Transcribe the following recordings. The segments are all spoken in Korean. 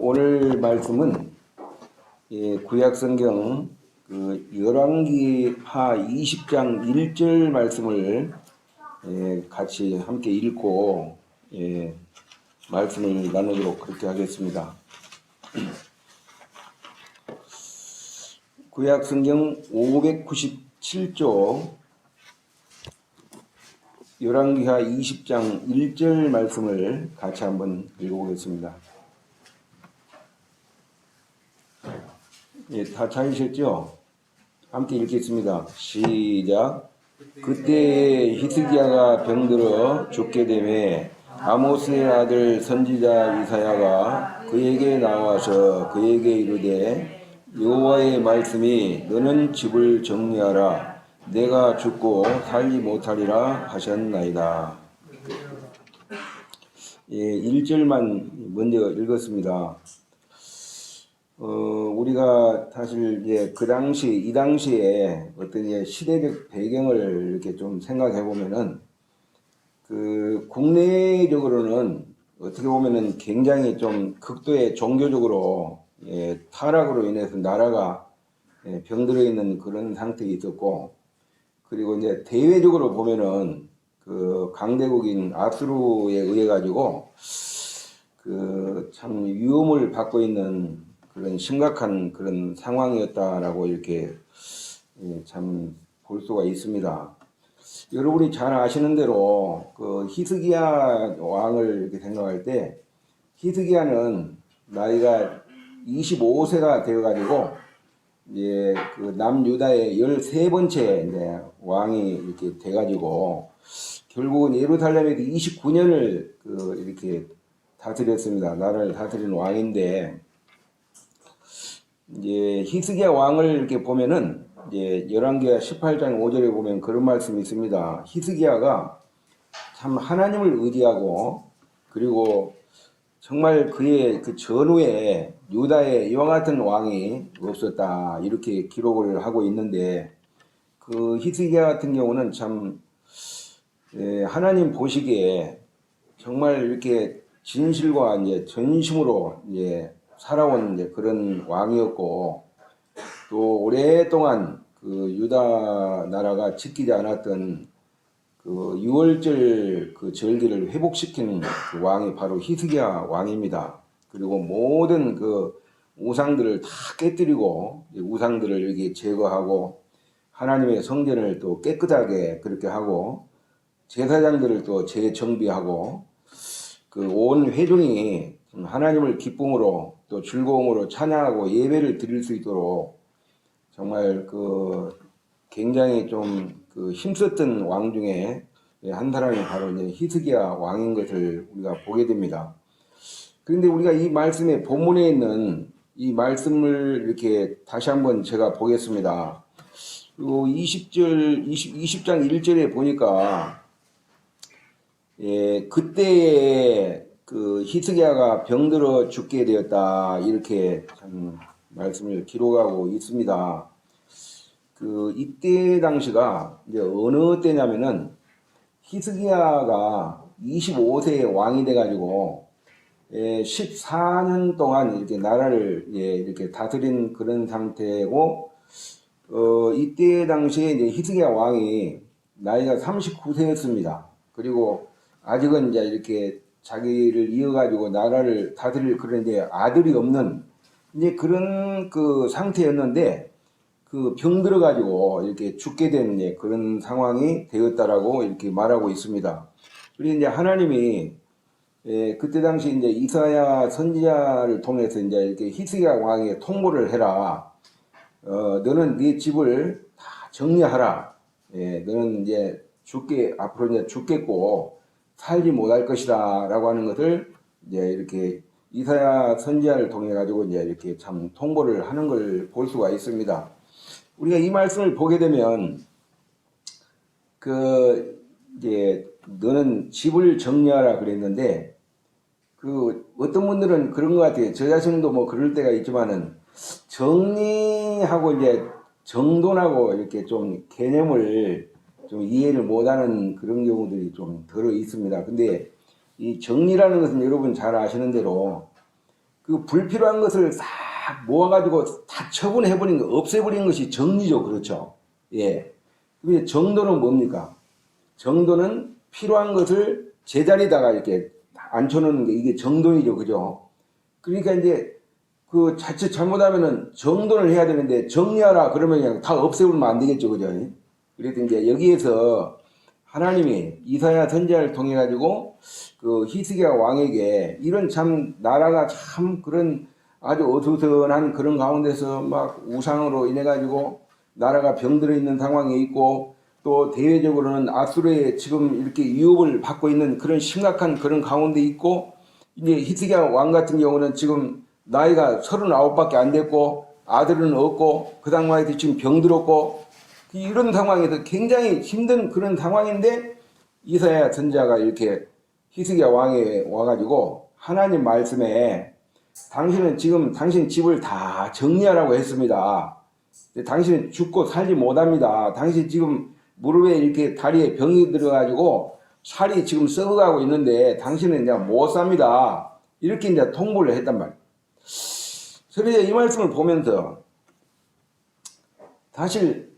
오늘 말씀은 구약성경 열왕기하 20장 1절 말씀을 같이 함께 읽고 말씀을 나누도록 그렇게 하겠습니다. 구약성경 597조 열왕기하 20장 1절 말씀을 같이 한번 읽어보겠습니다. 다 찾으셨죠? 함께 읽겠습니다. 시작. 그때 히스기야가 병들어 죽게 되매 아모스의 아들 선지자 이사야가 그에게 나와서 그에게 이르되 여호와의 말씀이 너는 집을 정리하라 내가 죽고 살지 못하리라 하셨나이다. 1절만 먼저 읽었습니다. 우리가 사실 이 당시에 어떤 시대적 배경을 이렇게 좀 생각해 보면은 국내적으로는 어떻게 보면은 굉장히 좀 극도의 종교적으로 타락으로 인해서 나라가 병들어 있는 그런 상태에 있었고, 그리고 이제 대외적으로 보면은 강대국인 아수르에 의해 가지고 참 위험을 받고 있는 그런 심각한 그런 상황이었다라고 이렇게 참 볼 수가 있습니다. 여러분이 잘 아시는 대로 히스기야 왕을 이렇게 생각할 때 히스기야는 나이가 25세가 되어가지고 남유다의 13번째 왕이 이렇게 돼가지고 결국은 예루살렘에서 29년을 이렇게 다스렸습니다. 나라를 다스린 왕인데, 히스기야 왕을 이렇게 보면은 열왕기하 18장 5절에 보면 그런 말씀이 있습니다. 히스기야가 참 하나님을 의지하고, 그리고 정말 그의 전후에 유다에 이와 같은 왕이 없었다 이렇게 기록을 하고 있는데, 히스기야 같은 경우는 참 하나님 보시기에 정말 이렇게 진실과 전심으로 살아온 그런 왕이었고, 또 오랫동안 유다 나라가 지키지 않았던 유월절 절기를 회복시키는 왕이 바로 히스기야 왕입니다. 그리고 모든 우상들을 다 깨뜨리고 우상들을 이렇게 제거하고 하나님의 성전을 또 깨끗하게 그렇게 하고 제사장들을 또 재정비하고 온 회중이 하나님을 기쁨으로 또 즐거움으로 찬양하고 예배를 드릴 수 있도록 정말 굉장히 좀 힘썼던 왕 중에 한 사람이 바로 히스기야 왕인 것을 우리가 보게 됩니다. 그런데 우리가 이 말씀의 본문에 있는 이 말씀을 이렇게 다시 한번 제가 보겠습니다. 20장 1절에 보니까 그때에 히스기야가 병들어 죽게 되었다 이렇게 참 말씀을 기록하고 있습니다. 이때 당시가 어느 때냐면은 히스기야가 25세의 왕이 돼가지고 14년 동안 이렇게 나라를 이렇게 다스린 그런 상태고, 이때 당시에 히스기야 왕이 나이가 39세였습니다. 그리고 아직은 이렇게 자기를 이어가지고 나라를 다스릴 그런 아들이 없는 그런 상태였는데 병들어가지고 이렇게 죽게 된 그런 상황이 되었다라고 이렇게 말하고 있습니다. 그리고 하나님이 그때 당시 이사야 선지자를 통해서 이렇게 히스기야 왕에게 통보를 해라. 너는 네 집을 다 정리하라. 너는 앞으로 죽겠고 살지 못할 것이다 라고 하는 것을 이렇게 이사야 선지자를 통해 가지고 이렇게 참 통보를 하는 걸 볼 수가 있습니다. 우리가 이 말씀을 보게 되면 너는 집을 정리하라 그랬는데 어떤 분들은 그런 것 같아요. 저 자신도 뭐 그럴 때가 있지만은 정리하고 정돈하고 이렇게 좀 개념을 좀 이해를 못하는 그런 경우들이 좀 들어 있습니다. 근데 이 정리라는 것은 여러분 잘 아시는 대로 그 불필요한 것을 싹 모아가지고 다 처분해버린 거, 없애버린 것이 정리죠. 그렇죠. 예. 근데 정도는 뭡니까? 정도는 필요한 것을 제자리에다가 이렇게 앉혀놓는 게 이게 정돈이죠. 그죠? 그러니까 이제 그 자칫 잘못하면은 정돈을 해야 되는데 정리하라 그러면 그냥 다 없애버리면 안 되겠죠. 그죠? 그래서 이제 여기에서 하나님이 이사야 선지자를 통해 가지고 그 히스기야 왕에게 이런 참 나라가 참 그런 아주 어수선한 그런 가운데서 막 우상으로 인해 가지고 나라가 병들어 있는 상황에 있고 또 대외적으로는 아수르에 지금 이렇게 위협을 받고 있는 그런 심각한 그런 가운데 있고 이제 히스기야 왕 같은 경우는 지금 나이가 39밖에 안 됐고 아들은 없고 그 상황에서 지금 병들었고 이런 상황에서 굉장히 힘든 그런 상황인데 이사야 선지자가 이렇게 히스기야 왕에 와가지고 하나님 말씀에 당신은 지금 당신 집을 다 정리하라고 했습니다. 당신은 죽고 살지 못합니다. 당신 지금 무릎에 이렇게 다리에 병이 들어가지고 살이 지금 썩어가고 있는데 당신은 이제 못 삽니다. 이렇게 이제 통보를 했단 말이에요. 그래서 이 말씀을 보면서 사실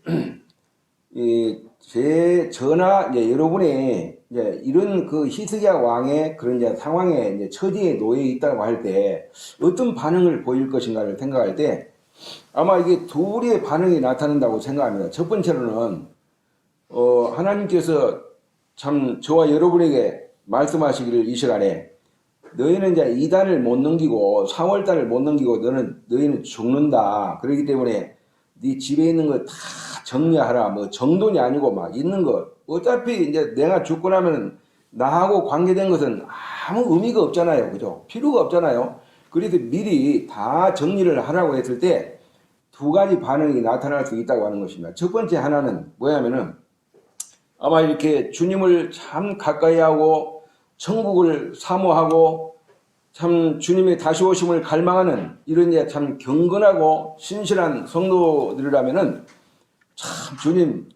저나 이제 여러분이 이제 이런 그 히스기야 왕의 그런 이제 상황에 이제 처지에 놓여 있다고 할 때 어떤 반응을 보일 것인가를 생각할 때 아마 이게 둘의 반응이 나타난다고 생각합니다. 첫 번째로는 하나님께서 참 저와 여러분에게 말씀하시기를 이 시간에 너희는 이제 2단을 못 넘기고 4월달을 못 넘기고 너희는 죽는다. 그렇기 때문에 네 집에 있는 거 다 정리하라. 뭐 정돈이 아니고 막 있는 거 어차피 이제 내가 죽고 나면 나하고 관계된 것은 아무 의미가 없잖아요. 그죠? 필요가 없잖아요. 그래서 미리 다 정리를 하라고 했을 때 두 가지 반응이 나타날 수 있다고 하는 것입니다. 첫 번째 하나는 뭐냐면은 아마 이렇게 주님을 참 가까이 하고 천국을 사모하고 참 주님의 다시 오심을 갈망하는 이런 이제 참 경건하고 신실한 성도들이라면은 참 주님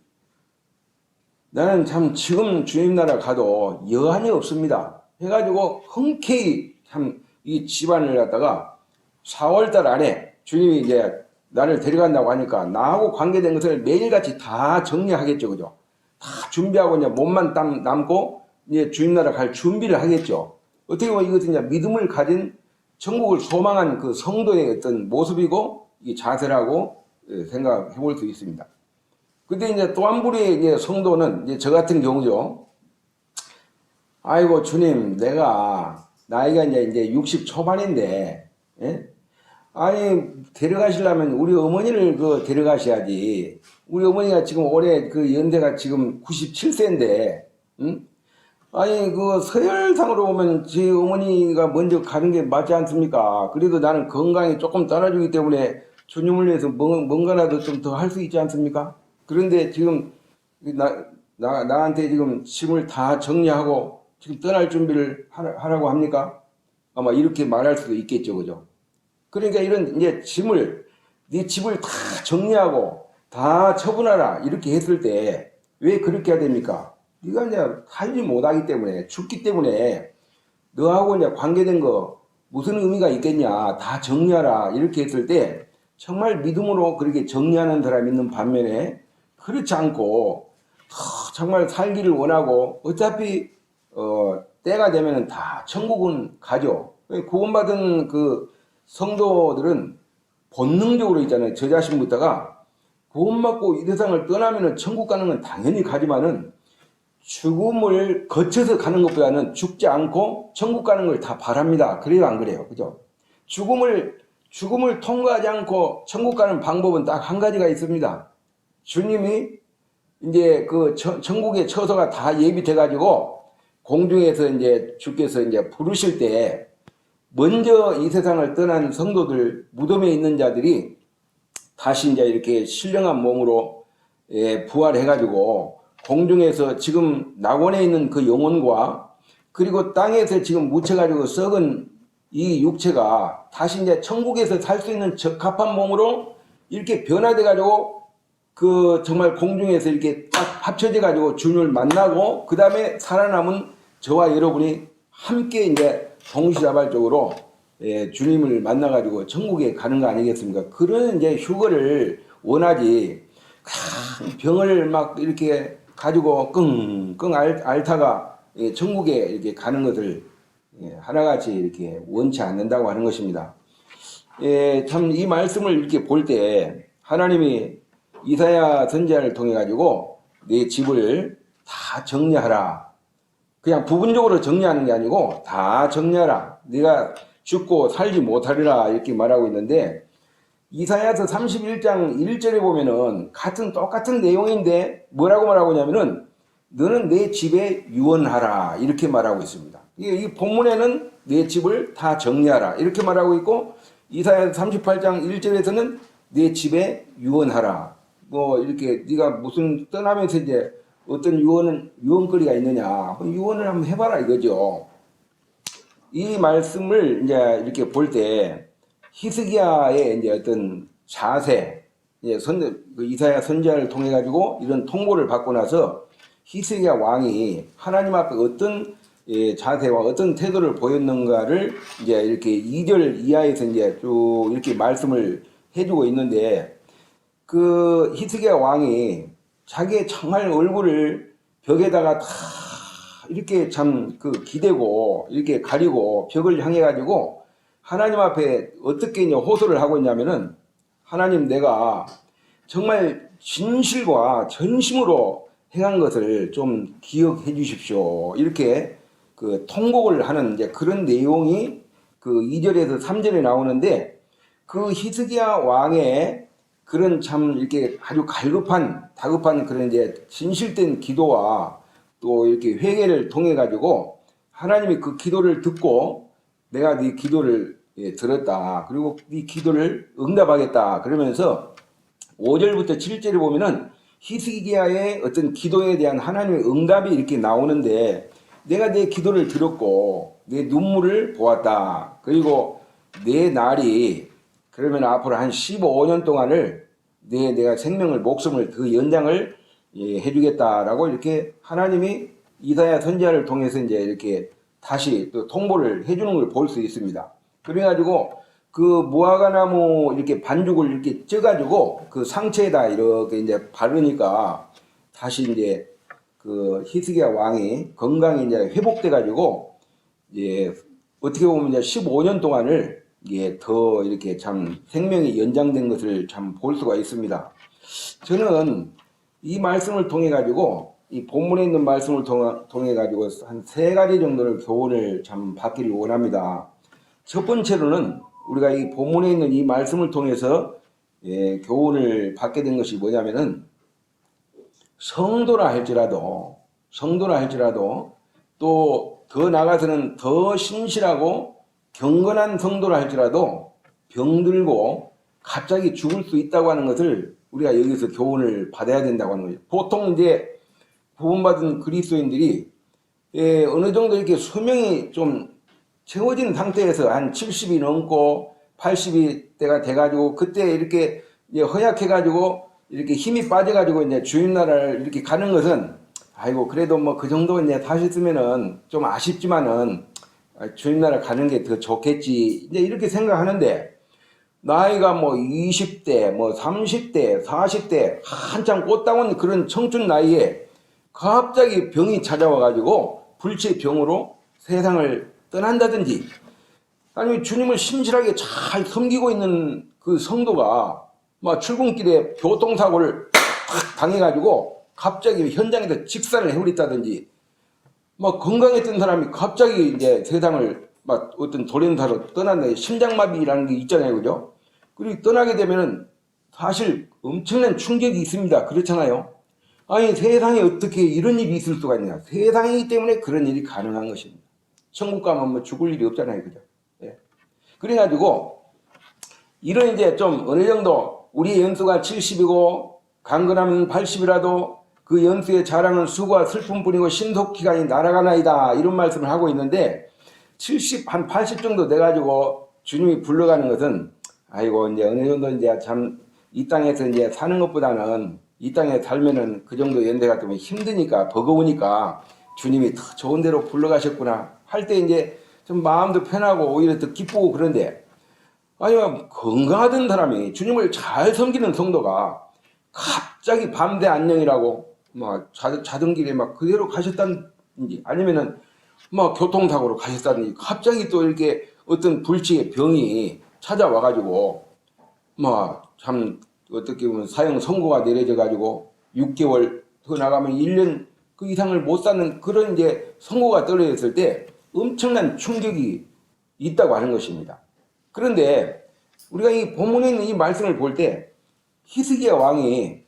나는 참 지금 주님 나라 가도 여한이 없습니다 해가지고 흔쾌히 참 이 집안을 갖다가 4월달 안에 주님이 이제 나를 데려간다고 하니까 나하고 관계된 것을 매일같이 다 정리하겠죠. 그죠? 다 준비하고 이제 몸만 남고 이제 주님 나라 갈 준비를 하겠죠. 어떻게 보면 이것은 이제 믿음을 가진 천국을 소망한 그 성도의 어떤 모습이고 이 자세라고 생각해 볼 수 있습니다. 근데 이제 또 한 부류의 이제 성도는 이제 저 같은 경우죠. 아이고 주님, 내가 나이가 이제 60 초반인데, 예? 아니 데려가시려면 우리 어머니를 그 데려가셔야지. 우리 어머니가 지금 올해 그 연세가 지금 97세인데, 응? 아니 그 서열상으로 보면 제 어머니가 먼저 가는 게 맞지 않습니까? 그래도 나는 건강이 조금 떨어지기 때문에 주님을 위해서 뭔가라도 좀 더 할 수 있지 않습니까? 그런데 지금 나한테 지금 짐을 다 정리하고 지금 떠날 준비를 하라고 합니까? 아마 이렇게 말할 수도 있겠죠, 그죠? 그러니까 이런 이제 네 집을 다 정리하고 다 처분하라 이렇게 했을 때 왜 그렇게 해야 됩니까? 네가 이제 살지 못하기 때문에 죽기 때문에 너하고 이제 관계된 거 무슨 의미가 있겠냐? 다 정리하라 이렇게 했을 때 정말 믿음으로 그렇게 정리하는 사람이 있는 반면에 그렇지 않고 정말 살기를 원하고 어차피 때가 되면은 다 천국은 가죠. 구원받은 그 성도들은 본능적으로 있잖아요. 저 자신부터가 구원받고 이 세상을 떠나면은 천국 가는 건 당연히 가지만은 죽음을 거쳐서 가는 것보다는 죽지 않고 천국 가는 걸 다 바랍니다. 그래요, 안 그래요? 그죠? 죽음을 통과하지 않고 천국 가는 방법은 딱 한 가지가 있습니다. 주님이 이제 그 천국의 처소가 다 예비돼가지고 공중에서 이제 주께서 이제 부르실 때 먼저 이 세상을 떠난 성도들 무덤에 있는 자들이 다시 이제 이렇게 신령한 몸으로 부활해가지고 공중에서 지금 낙원에 있는 그 영혼과 그리고 땅에서 지금 묻혀가지고 썩은 이 육체가 다시 이제 천국에서 살 수 있는 적합한 몸으로 이렇게 변화돼가지고 그 정말 공중에서 이렇게 딱 합쳐져 가지고 주님을 만나고 그 다음에 살아남은 저와 여러분이 함께 이제 동시다발적으로 주님을 만나 가지고 천국에 가는 거 아니겠습니까? 그런 이제 휴거를 원하지. 병을 막 이렇게 가지고 끙끙 앓다가 천국에 이렇게 가는 것을 하나같이 이렇게 원치 않는다고 하는 것입니다. 참 이 말씀을 이렇게 볼 때 하나님이 이사야 선지자를 통해 가지고 내 집을 다 정리하라. 그냥 부분적으로 정리하는 게 아니고 다 정리하라. 네가 죽고 살지 못하리라 이렇게 말하고 있는데 이사야서 31장 1절에 보면은 똑같은 내용인데 뭐라고 말하고 있냐면은 너는 내 집에 유언하라 이렇게 말하고 있습니다. 이 본문에는 내 집을 다 정리하라 이렇게 말하고 있고 이사야 38장 1절에서는 내 집에 유언하라. 뭐 이렇게 네가 무슨 떠나면서 이제 어떤 유언거리가 있느냐 유언을 한번 해봐라 이거죠. 이 말씀을 이제 이렇게 볼 때 히스기야의 이제 어떤 자세, 이사야 선지자를 통해 가지고 이런 통보를 받고 나서 히스기야 왕이 하나님 앞에 어떤 자세와 어떤 태도를 보였는가를 이제 이렇게 2절 이하에서 이제 쭉 이렇게 말씀을 해주고 있는데 그 히스기야 왕이 자기의 정말 얼굴을 벽에다가 다 이렇게 참 그 기대고 이렇게 가리고 벽을 향해 가지고 하나님 앞에 어떻게 이제 호소를 하고 있냐면은 하나님 내가 정말 진실과 전심으로 행한 것을 좀 기억해 주십시오. 이렇게 그 통곡을 하는 이제 그런 내용이 그 2절에서 3절에 나오는데 그 히스기야 왕의 그런 참 이렇게 아주 다급한 그런 이제 진실된 기도와 또 이렇게 회개를 통해 가지고 하나님이 그 기도를 듣고 내가 네 기도를 들었다. 그리고 네 기도를 응답하겠다. 그러면서 5절부터 7절에 보면은 히스기야의 어떤 기도에 대한 하나님의 응답이 이렇게 나오는데 내가 내 기도를 들었고 내 눈물을 보았다. 그리고 내 날이 그러면 앞으로 한 15년 동안을 내가 생명을 목숨을 그 연장을 해주겠다라고 이렇게 하나님이 이사야 선지자를 통해서 이제 이렇게 다시 또 통보를 해주는 걸 볼 수 있습니다. 그래가지고 그 무화과 나무 이렇게 반죽을 이렇게 쪄가지고 그 상처에다 이렇게 이제 바르니까 다시 이제 그 히스기야 왕이 건강이 이제 회복돼가지고 어떻게 보면 이제 15년 동안을 더 이렇게 참 생명이 연장된 것을 참 볼 수가 있습니다. 저는 이 말씀을 통해 가지고 이 본문에 있는 말씀을 통해 가지고 한 3가지 정도를 교훈을 참 받기를 원합니다. 첫 번째로는 우리가 이 본문에 있는 이 말씀을 통해서 교훈을 받게 된 것이 뭐냐면은 성도라 할지라도 또 더 나아가서는 더 신실하고 경건한 성도라 할지라도 병들고 갑자기 죽을 수 있다고 하는 것을 우리가 여기서 교훈을 받아야 된다고 하는 거죠. 보통 이제 구원받은 그리스도인들이 어느 정도 이렇게 수명이 좀 채워진 상태에서 한 70이 넘고 80이 때가 돼가지고 그때 이렇게 허약해가지고 이렇게 힘이 빠져가지고 이제 주님 나라를 이렇게 가는 것은 아이고 그래도 뭐 그 정도 이제 다셨으면은 좀 아쉽지만은 주님 나라 가는 게 더 좋겠지 이제 이렇게 생각하는데 나이가 뭐 20대 뭐 30대 40대 한참 꽃다운 그런 청춘 나이에 갑자기 병이 찾아와 가지고 불치병으로 세상을 떠난다든지 아니면 주님을 신실하게 잘 섬기고 있는 그 성도가 막 출근길에 교통사고를 팍 당해가지고 갑자기 현장에서 직사를 해버렸다든지 막 건강했던 사람이 갑자기 이제 세상을 막 어떤 돌연사로 떠난다. 심장마비라는 게 있잖아요. 그죠? 그리고 떠나게 되면은 사실 엄청난 충격이 있습니다. 그렇잖아요. 아니 세상에 어떻게 이런 일이 있을 수가 있냐. 세상이기 때문에 그런 일이 가능한 것입니다. 천국 가면 뭐 죽을 일이 없잖아요. 그죠? 예. 그래가지고 이런 이제 좀 어느 정도 우리 연수가 70이고 강건하면 80이라도 그 연수의 자랑은 수고와 슬픔뿐이고 신속기간이 날아가나이다. 이런 말씀을 하고 있는데 70, 한 80 정도 돼가지고 주님이 불러가는 것은 아이고 이제 어느 정도 이제 참 이 땅에서 이제 사는 것보다는 이 땅에 살면은 그 정도 연대 같으면 힘드니까 버거우니까 주님이 더 좋은 데로 불러가셨구나 할 때 이제 좀 마음도 편하고 오히려 더 기쁘고 그런데 아니면 건강하던 사람이 주님을 잘 섬기는 성도가 갑자기 밤대 안녕이라고 막 자던 길에 막 그대로 가셨다든지 아니면은 막 교통사고로 가셨다든지 갑자기 또 이렇게 어떤 불치의 병이 찾아와가지고 막 참 어떻게 보면 사형 선고가 내려져 가지고 6개월 더 나가면 1년 그 이상을 못 사는 그런 이제 선고가 떨어졌을 때 엄청난 충격이 있다고 하는 것입니다. 그런데 우리가 이 본문에 있는 이 말씀을 볼 때 히스기야 왕이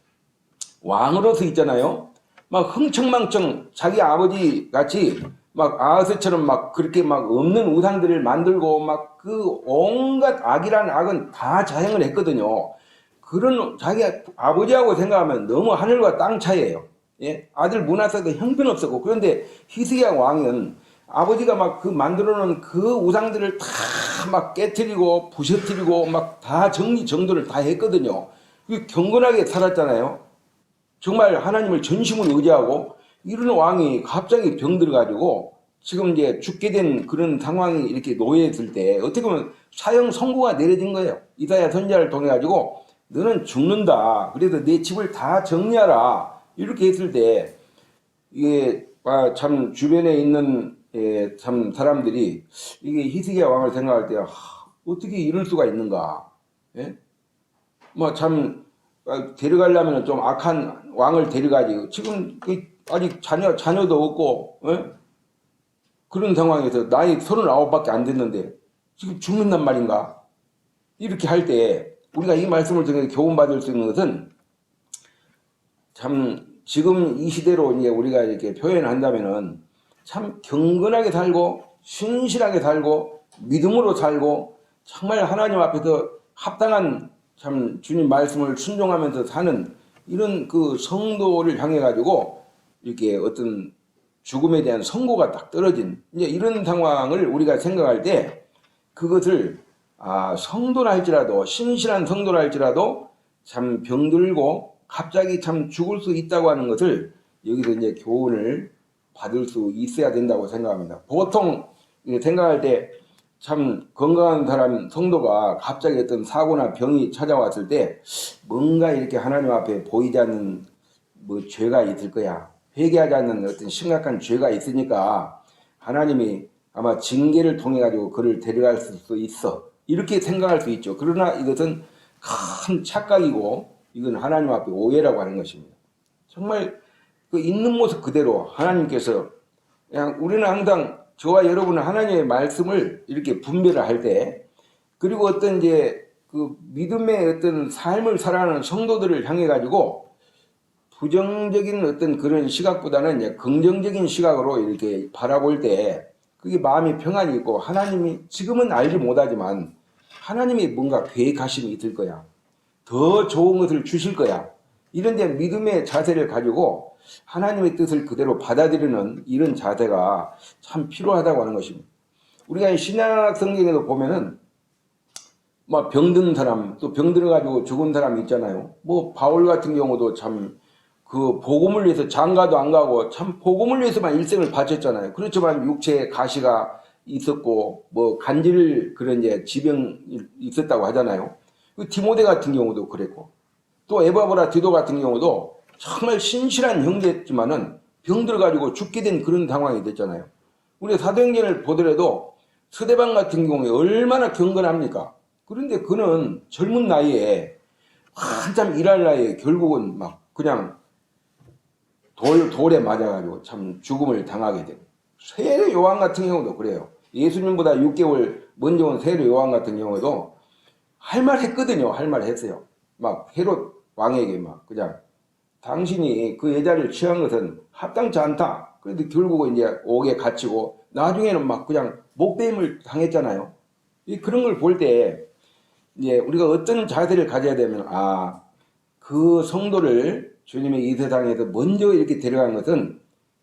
왕으로서 있잖아요. 막 흥청망청 자기 아버지 같이 막 아하스처럼 막 그렇게 막 없는 우상들을 만들고 막 그 온갖 악이란 악은 다 자행을 했거든요. 그런 자기 아버지하고 생각하면 너무 하늘과 땅 차이예요. 예? 아들 문하세도 형편없었고 그런데 히스기야 왕은 아버지가 막 그 만들어 놓은 그 우상들을 다 막 깨뜨리고 부셔뜨리고 막 다 정리정돈을 다 했거든요. 경건하게 살았잖아요. 정말 하나님을 전심으로 의지하고 이런 왕이 갑자기 병들어가지고 지금 이제 죽게 된 그런 상황이 이렇게 놓여있을 때 어떻게 보면 사형 선고가 내려진 거예요. 이사야 선지자를 통해 가지고 너는 죽는다. 그래서 내 집을 다 정리하라. 이렇게 했을 때 이게 참 주변에 있는 참 사람들이 이게 히스기야 왕을 생각할 때 어떻게 이럴 수가 있는가? 예? 뭐 참 데려가려면 좀 악한 왕을 데려가지. 지금 아직 자녀도 없고 그런 상황에서 나이 39밖에 안 됐는데 지금 죽는단 말인가? 이렇게 할 때 우리가 이 말씀을 통해서 교훈받을 수 있는 것은 참 지금 이 시대로 이제 우리가 이렇게 표현한다면은 참 경건하게 살고 신실하게 살고 믿음으로 살고 정말 하나님 앞에서 합당한 참 주님 말씀을 순종하면서 사는 이런 그 성도를 향해 가지고 이렇게 어떤 죽음에 대한 선고가 딱 떨어진 이제 이런 상황을 우리가 생각할 때 그것을 성도라 할지라도 신실한 성도라 할지라도 참 병들고 갑자기 참 죽을 수 있다고 하는 것을 여기서 이제 교훈을 받을 수 있어야 된다고 생각합니다. 보통 생각할 때 참 건강한 사람 성도가 갑자기 어떤 사고나 병이 찾아왔을 때 뭔가 이렇게 하나님 앞에 보이지 않는 뭐 죄가 있을 거야. 회개하지 않는 어떤 심각한 죄가 있으니까 하나님이 아마 징계를 통해 가지고 그를 데려갈 수 있어. 이렇게 생각할 수 있죠. 그러나 이것은 큰 착각이고 이건 하나님 앞에 오해라고 하는 것입니다. 정말 그 있는 모습 그대로 하나님께서 그냥 우리는 항상 저와 여러분은 하나님의 말씀을 이렇게 분별을 할 때 그리고 어떤 이제 그 믿음의 어떤 삶을 살아가는 성도들을 향해 가지고 부정적인 어떤 그런 시각보다는 이제 긍정적인 시각으로 이렇게 바라볼 때 그게 마음이 평안이 있고 하나님이 지금은 알지 못하지만 하나님이 뭔가 계획하심이 있을 거야. 더 좋은 것을 주실 거야. 이런 데 믿음의 자세를 가지고 하나님의 뜻을 그대로 받아들이는 이런 자세가 참 필요하다고 하는 것입니다. 우리가 신약 성경에도 보면은 뭐 병든 사람 또 병들어가지고 죽은 사람 있잖아요. 뭐 바울 같은 경우도 참 그 복음을 위해서 장가도 안 가고 참 복음을 위해서만 일생을 바쳤잖아요. 그렇지만 육체에 가시가 있었고 뭐 간질 그런 이제 지병이 있었다고 하잖아요. 그 디모데 같은 경우도 그랬고 또 에바브라 디도 같은 경우도 정말 신실한 형제였지만은 병들어가지고 죽게 된 그런 상황이 됐잖아요. 우리 사도행전을 보더라도 서대방 같은 경우에 얼마나 경건합니까? 그런데 그는 젊은 나이에 한참 일할 나이에 결국은 막 그냥 돌에 맞아가지고 참 죽음을 당하게 되고 세례 요한 같은 경우도 그래요. 예수님보다 6개월 먼저 온 세례 요한 같은 경우에도 할 말 했거든요. 할 말 했어요. 막 헤롯 왕에게 막 그냥 당신이 그 여자를 취한 것은 합당치 않다. 그런데 결국은 이제 옥에 갇히고 나중에는 막 그냥 목배임을 당했잖아요. 그런 걸 볼 때 이제 우리가 어떤 자세를 가져야 되면 그 성도를 주님의 이 세상에서 먼저 이렇게 데려간 것은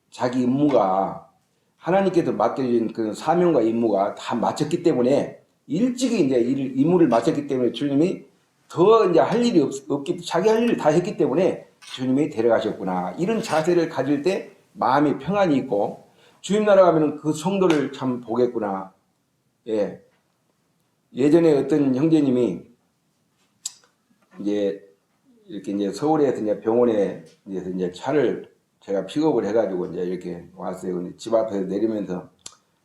자기 임무가 하나님께서 맡겨진 그 사명과 임무가 다 마쳤기 때문에 일찍이 이제 임무를 마쳤기 때문에 주님이 더 이제 할 일이 없기 자기 할 일을 다 했기 때문에 주님이 데려가셨구나. 이런 자세를 가질 때 마음이 평안이 있고, 주님 나라 가면은 그 성도를 참 보겠구나. 예. 예전에 어떤 형제님이 이제 서울에서 이제 병원에 이제 차를 제가 픽업을 해가지고 이제 이렇게 왔어요. 근데 집 앞에서 내리면서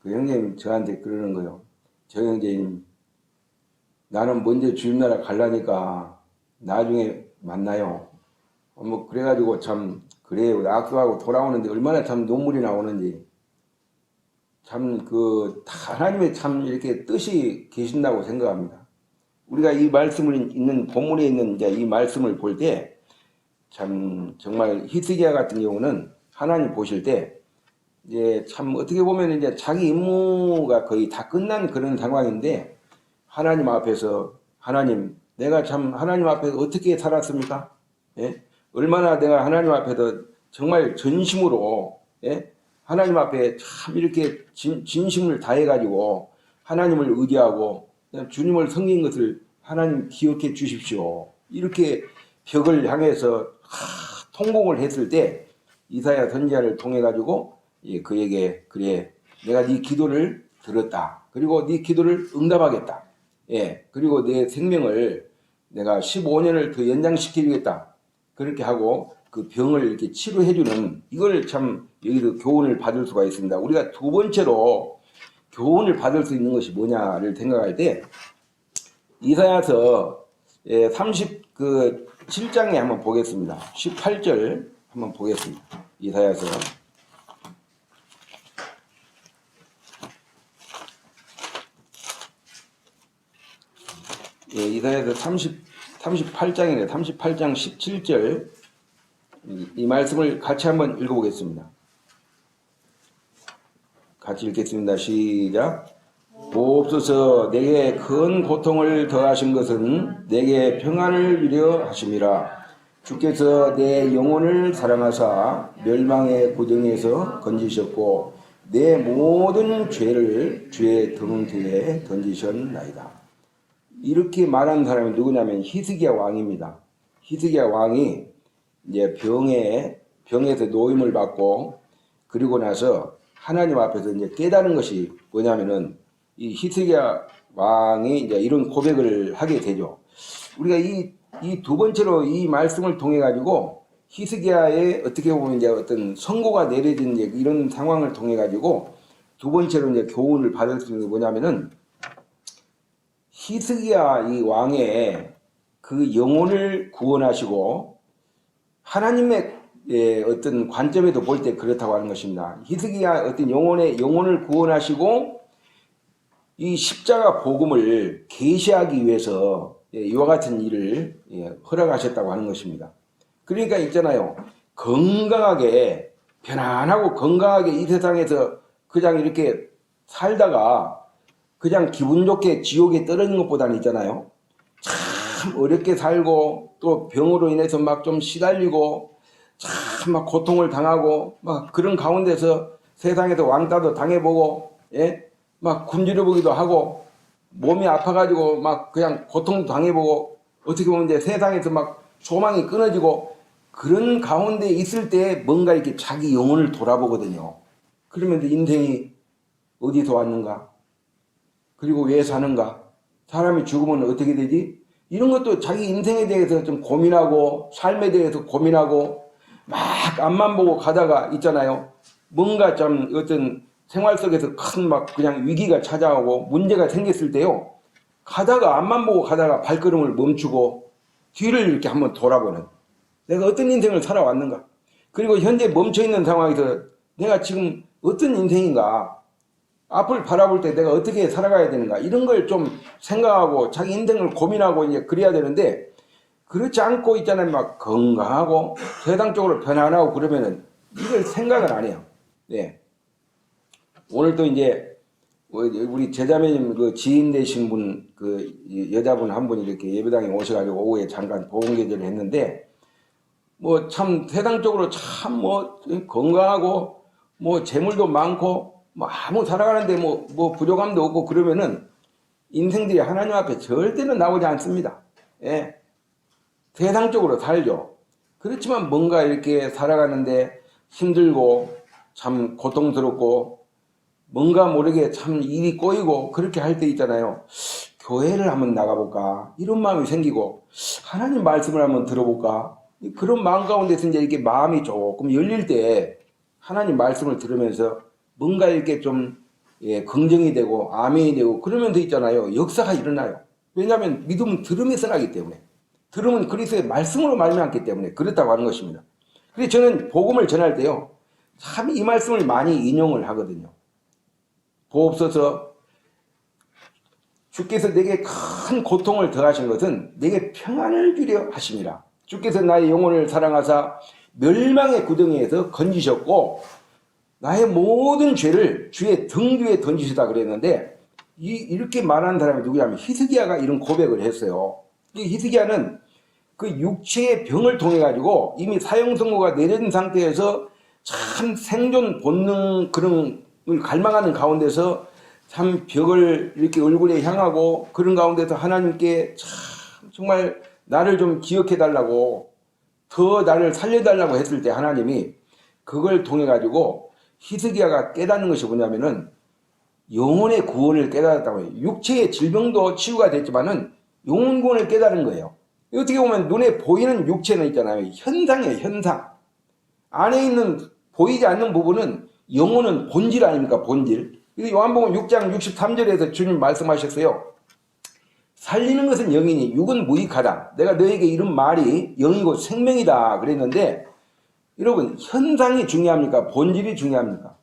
그 형제님 저한테 그러는 거예요. 저 형제님, 나는 먼저 주님 나라 가려니까 나중에 만나요. 뭐 그래가지고 참 그래요. 악수하고 돌아오는데 얼마나 참 눈물이 나오는지, 참 하나님의 참 이렇게 뜻이 계신다고 생각합니다. 우리가 이 말씀을 있는 본문에 있는 이제 이 말씀을 볼 때 참 정말 히스기야 같은 경우는 하나님 보실 때 이제 참 어떻게 보면 이제 자기 임무가 거의 다 끝난 그런 상황인데, 하나님 앞에서, 하나님, 내가 참 하나님 앞에서 어떻게 살았습니까? 예? 얼마나 내가 하나님 앞에서 정말 전심으로, 예? 하나님 앞에 참 이렇게 진심을 다해가지고 하나님을 의지하고 주님을 섬긴 것을 하나님 기억해 주십시오. 이렇게 벽을 향해서 통곡을 했을 때 이사야 선지자를 통해 가지고 그에게, 그래, 내가 네 기도를 들었다. 그리고 네 기도를 응답하겠다. 예, 그리고 내 생명을 내가 15년을 더 연장시키겠다. 그렇게 하고 그 병을 이렇게 치료해주는, 이걸 참 여기서 교훈을 받을 수가 있습니다. 우리가 두 번째로 교훈을 받을 수 있는 것이 뭐냐를 생각할 때, 이사야서 37장에 한번 보겠습니다. 18절 한번 보겠습니다. 이사야서 이사야서 38장이네. 38장 17절 이 말씀을 같이 한번 읽어보겠습니다. 같이 읽겠습니다. 시작. 보옵소서. 내게 큰 고통을 더하신 것은 내게 평안을 위려 하심이라. 주께서 내 영혼을 사랑하사 멸망의 고정에서 건지셨고 내 모든 죄를 주의 등 뒤에 던지셨나이다. 이렇게 말한 사람이 누구냐면 히스기야 왕입니다. 히스기야 왕이 이제 병에서 노임을 받고, 그리고 나서 하나님 앞에서 이제 깨달은 것이 뭐냐면은, 이 히스기야 왕이 이제 이런 고백을 하게 되죠. 우리가 이 두 번째로 이 말씀을 통해 가지고 히스기야의 어떻게 보면 이제 어떤 선고가 내려진 이제 이런 상황을 통해 가지고 두 번째로 이제 교훈을 받을 수 있는 게 뭐냐면은, 히스기야 이 왕의 그 영혼을 구원하시고, 하나님의 어떤 관점에도 볼 때 그렇다고 하는 것입니다. 히스기야 어떤 영혼을 구원하시고 이 십자가 복음을 계시하기 위해서 이와 같은 일을 허락하셨다고 하는 것입니다. 그러니까 있잖아요. 건강하게, 편안하고 건강하게 이 세상에서 그냥 이렇게 살다가 그냥 기분 좋게 지옥에 떨어진 것보다는 있잖아요. 참 어렵게 살고 또 병으로 인해서 막 좀 시달리고 참 막 고통을 당하고 막 그런 가운데서 세상에서 왕따도 당해보고, 예? 막 굶주려보기도 하고 몸이 아파가지고 막 그냥 고통도 당해보고, 어떻게 보면 이제 세상에서 막 소망이 끊어지고 그런 가운데 있을 때 뭔가 이렇게 자기 영혼을 돌아보거든요. 그러면 인생이 어디서 왔는가? 그리고 왜 사는가? 사람이 죽으면 어떻게 되지? 이런 것도 자기 인생에 대해서 좀 고민하고 삶에 대해서 고민하고 막 앞만 보고 가다가 있잖아요. 뭔가 좀 어떤 생활 속에서 큰 막 그냥 위기가 찾아오고 문제가 생겼을 때요. 가다가 앞만 보고 가다가 발걸음을 멈추고 뒤를 이렇게 한번 돌아보는, 내가 어떤 인생을 살아왔는가? 그리고 현재 멈춰있는 상황에서 내가 지금 어떤 인생인가? 앞을 바라볼 때 내가 어떻게 살아가야 되는가? 이런 걸 좀 생각하고 자기 인생을 고민하고 이제 그래야 되는데, 그렇지 않고 있잖아요. 막 건강하고 세상적으로 편안하고 그러면은 이걸 생각을 안 해요. 네. 오늘도 이제 우리 제자매님 그 지인 되신 분, 그 여자분 한 분이 이렇게 예배당에 오셔가지고 오후에 잠깐 보험계절을 했는데, 뭐 참 세상적으로 참 뭐 건강하고 뭐 재물도 많고 뭐 아무 살아가는데 뭐 부족함도 없고 그러면은 인생들이 하나님 앞에 절대로 나오지 않습니다. 예. 세상적으로 살죠. 그렇지만 뭔가 이렇게 살아가는데 힘들고 참 고통스럽고 뭔가 모르게 참 일이 꼬이고 그렇게 할 때 있잖아요. 교회를 한번 나가볼까 이런 마음이 생기고 하나님 말씀을 한번 들어볼까 그런 마음 가운데서 이제 이렇게 마음이 조금 열릴 때 하나님 말씀을 들으면서 뭔가 이렇게 좀 긍정이 되고 아멘이 되고 그러면서 있잖아요. 역사가 일어나요. 왜냐하면 믿음은 들음에서 나기 때문에 들음은 그리스도의 말씀으로 말미암기 때문에 그렇다고 하는 것입니다. 그래서 저는 복음을 전할 때요. 참 이 말씀을 많이 인용을 하거든요. 보옵소서 주께서 내게 큰 고통을 더하신 것은 내게 평안을 주려 하심이라. 주께서 나의 영혼을 사랑하사 멸망의 구덩이에서 건지셨고 나의 모든 죄를 주의 등 뒤에 던지시다 그랬는데 이렇게 말하는 사람이 누구냐면 히스기야가 이런 고백을 했어요. 이 히스기야는 그 육체의 병을 통해 가지고 이미 사형 선고가 내려진 상태에서 참 생존 본능 그런 걸 갈망하는 가운데서 참 벽을 이렇게 얼굴에 향하고 그런 가운데서 하나님께 참 정말 나를 좀 기억해 달라고 더 나를 살려달라고 했을 때 하나님이 그걸 통해 가지고 히스기야가 깨닫는 것이 뭐냐면은 영혼의 구원을 깨달았다고 해요. 육체의 질병도 치유가 됐지만은 영혼 구원을 깨달은 거예요. 어떻게 보면 눈에 보이는 육체는 있잖아요. 현상이에요, 현상. 안에 있는 보이지 않는 부분은 영혼은 본질 아닙니까? 본질. 요한복음 6장 63절에서 주님 말씀하셨어요. 살리는 것은 영이니 육은 무익하다. 내가 너에게 이런 말이 영이고 생명이다 그랬는데 여러분 현상이 중요합니까? 본질이 중요합니까?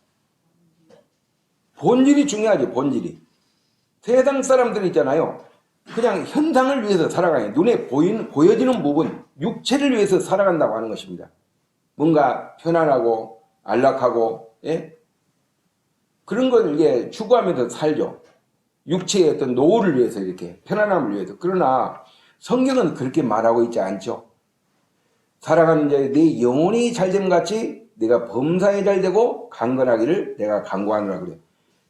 본질이 중요하죠. 본질이. 세상 사람들 있잖아요. 그냥 현상을 위해서 살아가요. 눈에 보여지는 부분, 육체를 위해서 살아간다고 하는 것입니다. 뭔가 편안하고 안락하고 그런 걸 이제 추구하면서 살죠. 육체의 어떤 노후를 위해서 이렇게 편안함을 위해서. 그러나 성경은 그렇게 말하고 있지 않죠. 살아가는 자의 네 영혼이 잘됨 같이 내가 범사에 잘되고 강건하기를 내가 간구하노라 그래요.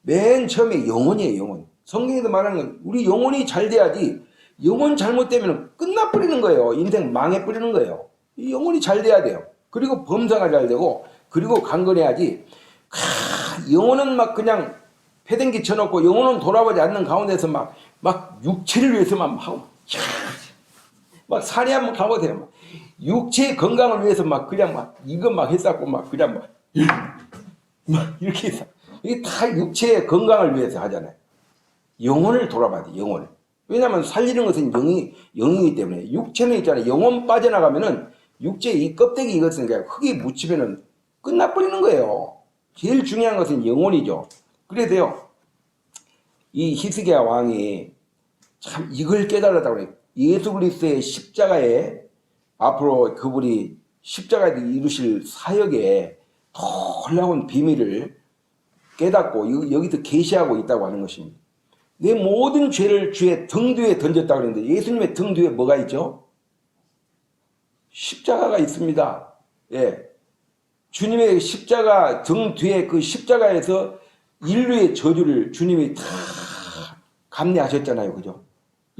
맨 처음에 영혼이에요. 영혼. 성경에도 말하는 건 우리 영혼이 잘 돼야지 영혼 잘못되면 끝나버리는 거예요. 인생 망해버리는 거예요. 이 영혼이 잘 돼야 돼요. 그리고 범사가 잘 되고 그리고 강건해야지 영혼은 막 그냥 패댕기 쳐놓고 영혼은 돌아보지 않는 가운데서 막 육체를 위해서만 하고 막 살이 한번 가보세요. 육체의 건강을 위해서 막 그냥 막 이거 막 했었고 막 그냥 막 이렇게 했어. 이게 다 육체의 건강을 위해서 하잖아요. 영혼을 돌아봐야 돼, 영혼을. 왜냐하면 살리는 것은 영이기 때문에. 육체는 있잖아요. 영혼 빠져나가면은 육체의 이 껍데기 이것은 그냥 흙이 묻히면은 끝나버리는 거예요. 제일 중요한 것은 영혼이죠. 그래서요, 이 히스기야 왕이 참 이걸 깨달았다고 그래요. 예수 그리스도의 십자가에 앞으로 그분이 십자가에 이루실 사역에 놀라운 비밀을 깨닫고 여기서 계시하고 있다고 하는 것입니다. 내 모든 죄를 주의 등 뒤에 던졌다고 그랬는데 예수님의 등 뒤에 뭐가 있죠? 십자가가 있습니다. 예. 주님의 십자가 등 뒤에 그 십자가에서 인류의 저주를 주님이 다 감내하셨잖아요. 그죠?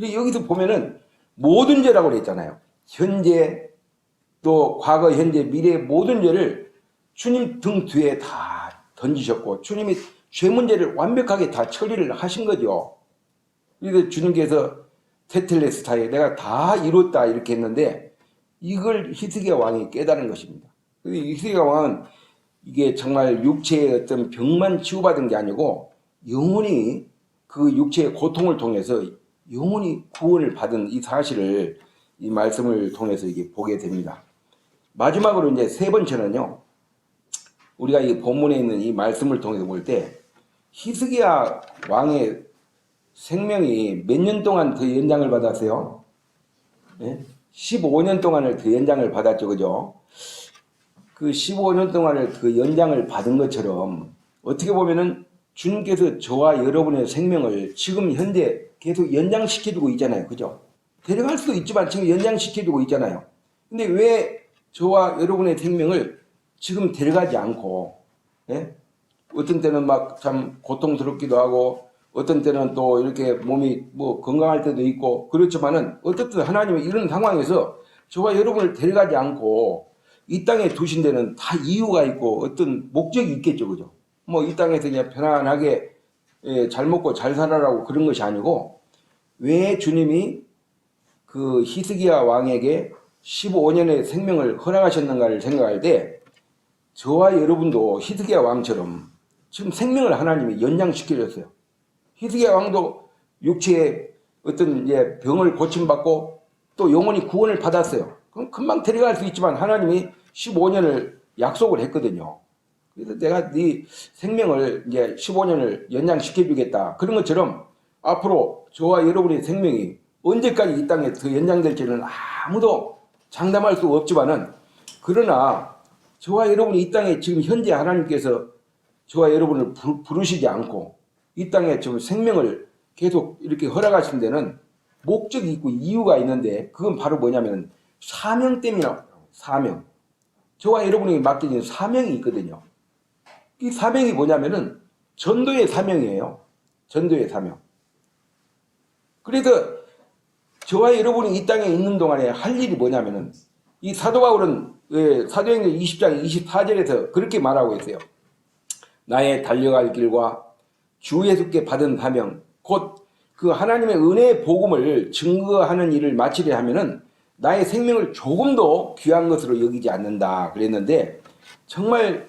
여기서 보면은 모든 죄라고 그랬잖아요. 현재 또 과거, 현재, 미래의 모든 죄를 주님 등 뒤에 다 던지셨고 주님이 죄 문제를 완벽하게 다 처리를 하신 거죠. 그래서 주님께서 테텔레스타에 내가 다 이뤘다 이렇게 했는데 이걸 히스기야 왕이 깨달은 것입니다. 히스기야 왕은 이게 정말 육체의 어떤 병만 치유받은 게 아니고 영혼이 그 육체의 고통을 통해서 영혼이 구원을 받은 이 사실을 이 말씀을 통해서 이게 보게 됩니다. 마지막으로 이제 세 번째는요. 우리가 이 본문에 있는 이 말씀을 통해서 볼 때 히스기야 왕의 생명이 몇 년 동안 더 연장을 받았어요? 네? 15년 동안을 더 연장을 받았죠. 그죠? 그 15년 동안을 그 연장을 받은 것처럼 어떻게 보면은 주님께서 저와 여러분의 생명을 지금 현재 계속 연장시켜주고 있잖아요. 그죠? 데려갈 수도 있지만 지금 연장시켜주고 있잖아요. 근데 왜 저와 여러분의 생명을 지금 데려가지 않고, 예? 어떤 때는 막 참 고통스럽기도 하고, 어떤 때는 또 이렇게 몸이 뭐 건강할 때도 있고, 그렇지만은 어쨌든 하나님이 이런 상황에서 저와 여러분을 데려가지 않고 이 땅에 두신 데는 다 이유가 있고 어떤 목적이 있겠죠, 그죠? 뭐 이 땅에서 그냥 편안하게 잘 먹고 잘 살아라고 그런 것이 아니고, 왜 주님이 그 히스기야 왕에게 15년의 생명을 허락하셨는가를 생각할 때, 저와 여러분도 히스기야 왕처럼 지금 생명을 하나님이 연장시켜줬어요. 히스기야 왕도 육체의 어떤 이제 병을 고침받고 또 영혼이 구원을 받았어요. 그럼 금방 데려갈 수 있지만 하나님이 15년을 약속을 했거든요. 그래서 내가 네 생명을 이제 15년을 연장시켜주겠다. 그런 것처럼 앞으로 저와 여러분의 생명이 언제까지 이 땅에 더 연장될지는 아무도 장담할 수 없지만은, 그러나 저와 여러분이 이 땅에 지금 현재 하나님께서 저와 여러분을 부르시지 않고 이 땅에 지금 생명을 계속 이렇게 허락하신 데는 목적이 있고 이유가 있는데, 그건 바로 뭐냐면 사명 때문이라고. 사명. 저와 여러분에게 맡겨진 사명이 있거든요. 이 사명이 뭐냐면은 전도의 사명이에요. 전도의 사명. 그래서 저와 여러분이 이 땅에 있는 동안에 할 일이 뭐냐면은, 이 사도 바울은 사도행전 20장 24절에서 그렇게 말하고 있어요. 나의 달려갈 길과 주 예수께 받은 사명, 곧 그 하나님의 은혜의 복음을 증거하는 일을 마치려 하면은 나의 생명을 조금도 귀한 것으로 여기지 않는다 그랬는데, 정말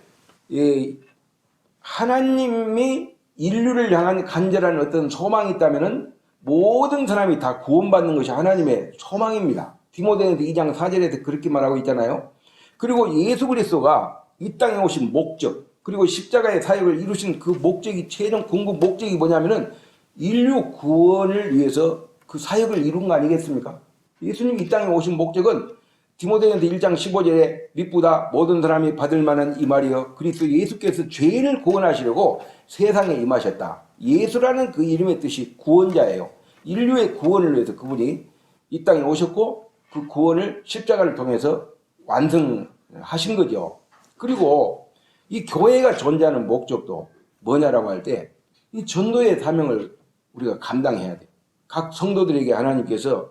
하나님이 인류를 향한 간절한 어떤 소망이 있다면은 모든 사람이 다 구원받는 것이 하나님의 소망입니다. 디모데전서 2장 4절에서 그렇게 말하고 있잖아요. 그리고 예수 그리스도가 이 땅에 오신 목적, 그리고 십자가의 사역을 이루신 그 목적이, 최종 궁극 목적이 뭐냐면은 인류 구원을 위해서 그 사역을 이룬 거 아니겠습니까? 예수님이 이 땅에 오신 목적은 디모데전서 1장 15절에 미쁘다 모든 사람이 받을 만한 이 말이여 그리스도 예수께서 죄인을 구원하시려고 세상에 임하셨다. 예수라는 그 이름의 뜻이 구원자예요. 인류의 구원을 위해서 그분이 이 땅에 오셨고 그 구원을 십자가를 통해서 완성하신 거죠. 그리고 이 교회가 존재하는 목적도 뭐냐라고 할 때, 이 전도의 사명을 우리가 감당해야 돼요. 각 성도들에게 하나님께서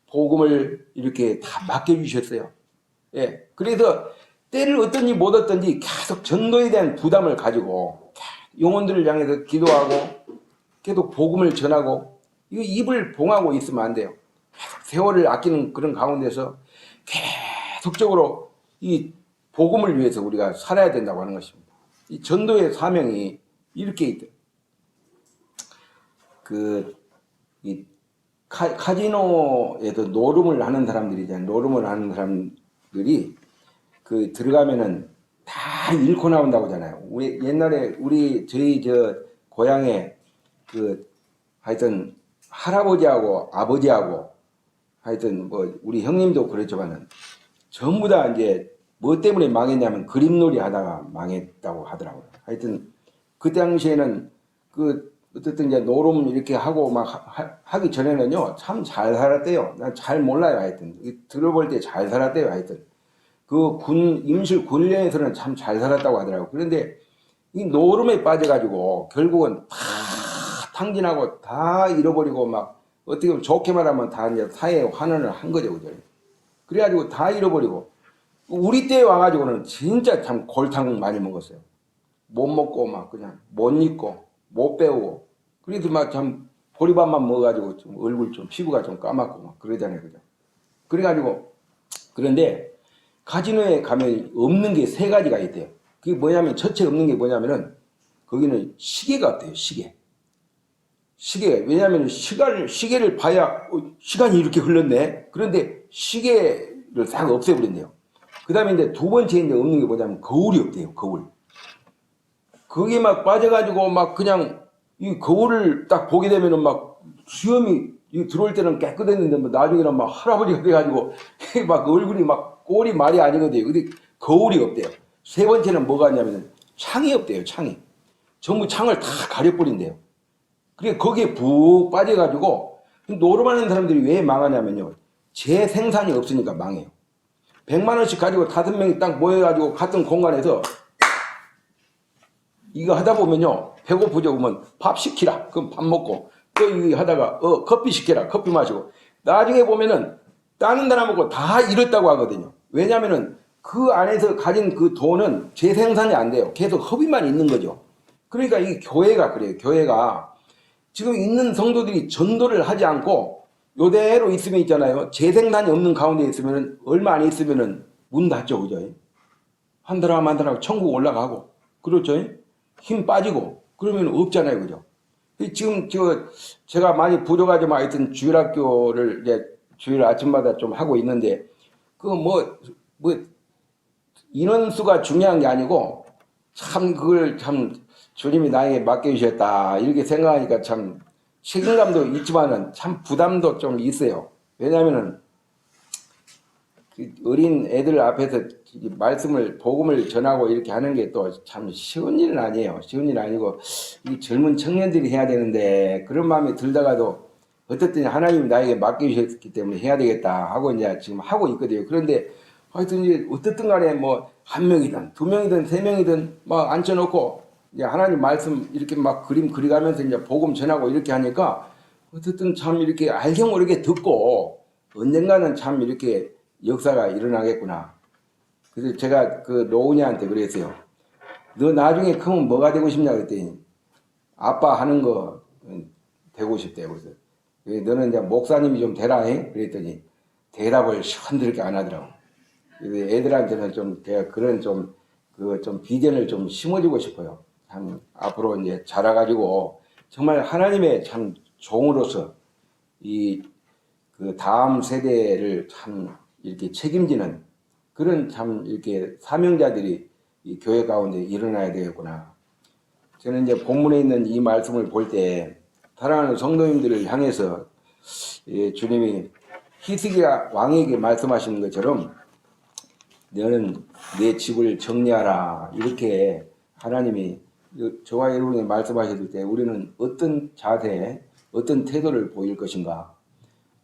복음을 이렇게 다 맡겨주셨어요. 예. 그래서 때를 얻든지 못 얻든지 계속 전도에 대한 부담을 가지고 영혼들을 향해서 기도하고 계속 복음을 전하고, 이거 입을 봉하고 있으면 안 돼요. 계속 세월을 아끼는 그런 가운데서 계속적으로 이 복음을 위해서 우리가 살아야 된다고 하는 것입니다. 이 전도의 사명이 이렇게 있대요. 이 카지노에서 노름을 하는 사람들이잖아요. 노름을 하는 사람들이 들어가면은 다 잃고 나온다고 하잖아요. 우리 옛날에 저희 고향에 하여튼 할아버지하고 아버지하고 하여튼 우리 형님도 그랬지만은 전부 다 이제 뭐 때문에 망했냐면 그림놀이 하다가 망했다고 하더라고요. 하여튼 그 당시에는 어쨌든 이제 노름 이렇게 하고 막 하기 전에는요, 참 잘 살았대요. 난 잘 몰라요. 하여튼 들어볼 때 잘 살았대요. 하여튼 임실 군련에서는 참 잘 살았다고 하더라고요. 그런데 이 노름에 빠져가지고 결국은 다 탕진하고 다 잃어버리고, 막 어떻게 보면 좋게 말하면 다 이제 사회에 환원을 한 거죠. 그죠? 그래가지고 다 잃어버리고, 우리 때에 와가지고는 진짜 참 골탕 많이 먹었어요. 못 먹고 막 그냥 못 입고 못 배우고, 그래도 막 참 보리밥만 먹어가지고 좀 얼굴 좀 피부가 좀 까맣고 막 그러잖아요. 그죠? 그래가지고, 그런데 카지노에 가면 없는 게 세 가지가 있대요. 그게 뭐냐면, 첫째 없는 게 뭐냐면은 거기는 시계가 없대요. 시계. 왜냐하면 시계를 봐야 시간이 이렇게 흘렀네. 그런데 시계를 싹 없애버린대요. 그 다음에 이제 두 번째 이제 없는 게 뭐냐면 거울이 없대요. 거울. 거기에 막 빠져가지고 막 그냥 이 거울을 딱 보게 되면은 막 수염이 들어올 때는 깨끗했는데 뭐 나중에는 막 할아버지가 돼가지고 막 얼굴이 막 꼴이 말이 아니거든요. 근데 거울이 없대요. 세 번째는 뭐가 있냐면 창이 없대요. 창이. 전부 창을 다 가려버린대요. 그래 거기에 푹 빠져가지고, 노름하는 사람들이 왜 망하냐면요, 재생산이 없으니까 망해요. 100만 원씩 가지고 5명이 딱 모여가지고 같은 공간에서 이거 하다 보면요, 배고프죠. 그러면 밥 시키라. 그럼 밥 먹고, 또 이거 하다가 커피 시키라. 커피 마시고, 나중에 보면은 다른 나라 보고 다 이렇다고 하거든요. 왜냐하면은 그 안에서 가진 그 돈은 재생산이 안 돼요. 계속 허비만 있는 거죠. 그러니까 이 교회가 그래요. 교회가 지금 있는 성도들이 전도를 하지 않고 요대로 있으면 있잖아요. 재생산이 없는 가운데 있으면은 얼마 안 있으면은 문 닫죠. 그죠? 한 달 하면 한 달 하고 천국 올라가고 그렇죠? 힘 빠지고 그러면 없잖아요. 그죠? 지금 제가 많이 부족하지만 하여튼 주일학교를 이제 주일 아침마다 좀 하고 있는데 그 뭐 인원수가 중요한 게 아니고 참 그걸 참 주님이 나에게 맡겨주셨다 이렇게 생각하니까 참 책임감도 있지만은 참 부담도 좀 있어요. 왜냐하면은 그 어린 애들 앞에서 말씀을 복음을 전하고 이렇게 하는 게 또 참 쉬운 일은 아니에요. 쉬운 일 아니고 이 젊은 청년들이 해야 되는데 그런 마음이 들다가도 어쨌든 하나님이 나에게 맡겨주셨기 때문에 해야 되겠다 하고 이제 지금 하고 있거든요. 그런데 하여튼 이제 어쨌든 간에 뭐 한 명이든 두 명이든 세 명이든 막 앉혀놓고 이제 하나님 말씀 이렇게 막 그림 그려가면서 이제 복음 전하고 이렇게 하니까 어쨌든 참 이렇게 알게 모르게 듣고 언젠가는 참 이렇게 역사가 일어나겠구나. 그래서 제가 그 노은이한테 그랬어요. 너 나중에 크면 뭐가 되고 싶냐 그랬더니 아빠 하는 거 되고 싶대요. 그래서 너는 이제 목사님이 좀 되라 해? 그랬더니 대답을 시원스럽게 안 하더라고. 그래서 애들한테는 좀 제가 그런 좀 비전을 좀 심어주고 싶어요. 참 앞으로 이제 자라가지고 정말 하나님의 참 종으로서 이 그 다음 세대를 참 이렇게 책임지는 그런 참 이렇게 사명자들이 이 교회 가운데 일어나야 되겠구나. 저는 이제 본문에 있는 이 말씀을 볼 때 사랑하는 성도님들을 향해서 주님이 히스기야 왕에게 말씀하시는 것처럼 너는 내 집을 정리하라 이렇게 하나님이 저와 여러분이 말씀하셨을 때 우리는 어떤 자세, 어떤 태도를 보일 것인가.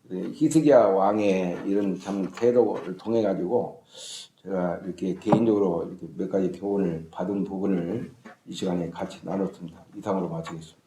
히스기야 왕의 이런 참 태도를 통해 가지고 제가 이렇게 개인적으로 이렇게 몇 가지 교훈을 받은 부분을 이 시간에 같이 나눴습니다. 이상으로 마치겠습니다.